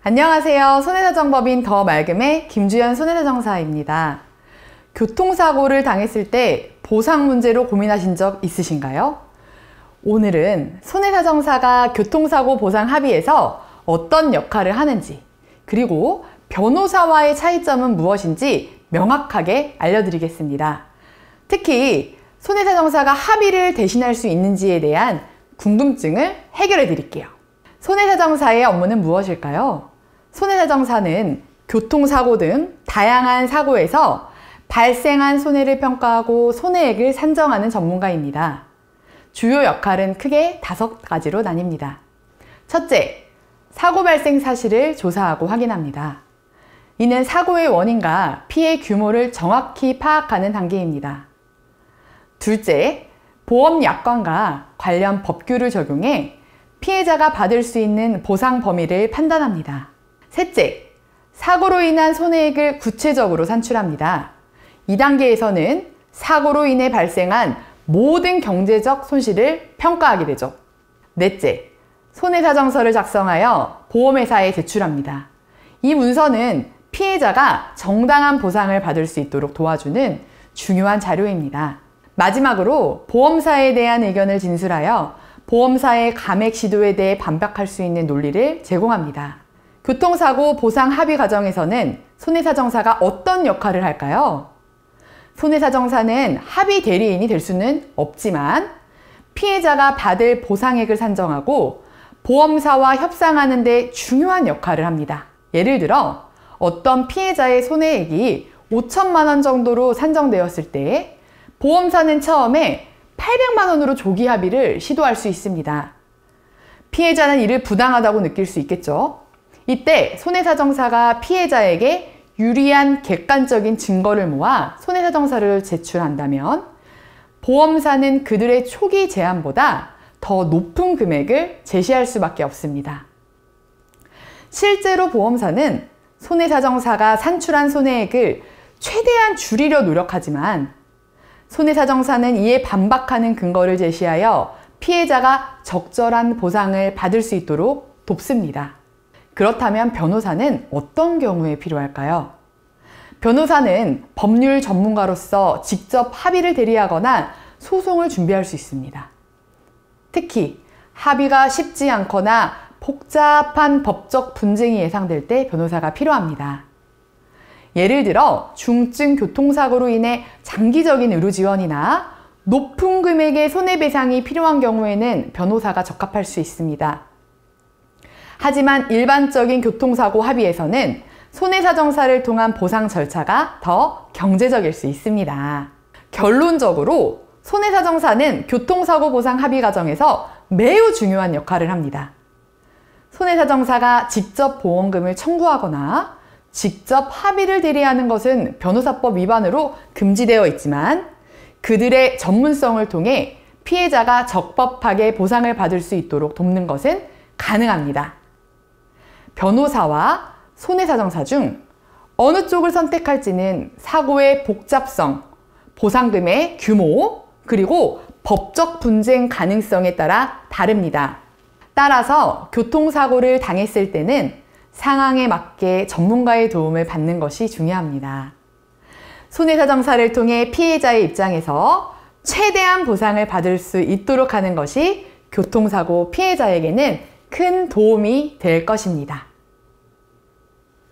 안녕하세요. 손해사정법인 더 맑음의 김주연 손해사정사입니다. 교통사고를 당했을 때 보상 문제로 고민하신 적 있으신가요? 오늘은 손해사정사가 교통사고 보상 합의에서 어떤 역할을 하는지, 그리고 변호사와의 차이점은 무엇인지 명확하게 알려드리겠습니다. 특히 손해사정사가 합의를 대신할 수 있는지에 대한 궁금증을 해결해 드릴게요. 손해사정사의 업무는 무엇일까요? 손해사정사는 교통사고 등 다양한 사고에서 발생한 손해를 평가하고 손해액을 산정하는 전문가입니다. 주요 역할은 크게 5가지로 나뉩니다. 첫째, 사고 발생 사실을 조사하고 확인합니다. 이는 사고의 원인과 피해 규모를 정확히 파악하는 단계입니다. 둘째, 보험 약관과 관련 법규를 적용해 피해자가 받을 수 있는 보상 범위를 판단합니다. 셋째, 사고로 인한 손해액을 구체적으로 산출합니다. 이 단계에서는 사고로 인해 발생한 모든 경제적 손실을 평가하게 되죠. 넷째, 손해사정서를 작성하여 보험회사에 제출합니다. 이 문서는 피해자가 정당한 보상을 받을 수 있도록 도와주는 중요한 자료입니다. 마지막으로 보험사에 대한 의견을 진술하여 보험사의 감액 시도에 대해 반박할 수 있는 논리를 제공합니다. 교통사고 보상 합의 과정에서는 손해사정사가 어떤 역할을 할까요? 손해사정사는 합의 대리인이 될 수는 없지만 피해자가 받을 보상액을 산정하고 보험사와 협상하는 데 중요한 역할을 합니다. 예를 들어 어떤 피해자의 손해액이 5천만 원 정도로 산정되었을 때 보험사는 처음에 800만 원으로 조기 합의를 시도할 수 있습니다. 피해자는 이를 부당하다고 느낄 수 있겠죠. 이때 손해사정사가 피해자에게 유리한 객관적인 증거를 모아 손해사정서를 제출한다면 보험사는 그들의 초기 제안보다 더 높은 금액을 제시할 수밖에 없습니다. 실제로 보험사는 손해사정사가 산출한 손해액을 최대한 줄이려 노력하지만 손해사정사는 이에 반박하는 근거를 제시하여 피해자가 적절한 보상을 받을 수 있도록 돕습니다. 그렇다면 변호사는 어떤 경우에 필요할까요? 변호사는 법률 전문가로서 직접 합의를 대리하거나 소송을 준비할 수 있습니다. 특히 합의가 쉽지 않거나 복잡한 법적 분쟁이 예상될 때 변호사가 필요합니다. 예를 들어 중증 교통사고로 인해 장기적인 의료 지원이나 높은 금액의 손해배상이 필요한 경우에는 변호사가 적합할 수 있습니다. 하지만 일반적인 교통사고 합의에서는 손해사정사를 통한 보상 절차가 더 경제적일 수 있습니다. 결론적으로 손해사정사는 교통사고 보상 합의 과정에서 매우 중요한 역할을 합니다. 손해사정사가 직접 보험금을 청구하거나 직접 합의를 대리하는 것은 변호사법 위반으로 금지되어 있지만 그들의 전문성을 통해 피해자가 적법하게 보상을 받을 수 있도록 돕는 것은 가능합니다. 변호사와 손해사정사 중 어느 쪽을 선택할지는 사고의 복잡성, 보상금의 규모, 그리고 법적 분쟁 가능성에 따라 다릅니다. 따라서 교통사고를 당했을 때는 상황에 맞게 전문가의 도움을 받는 것이 중요합니다. 손해사정사를 통해 피해자의 입장에서 최대한 보상을 받을 수 있도록 하는 것이 교통사고 피해자에게는 큰 도움이 될 것입니다.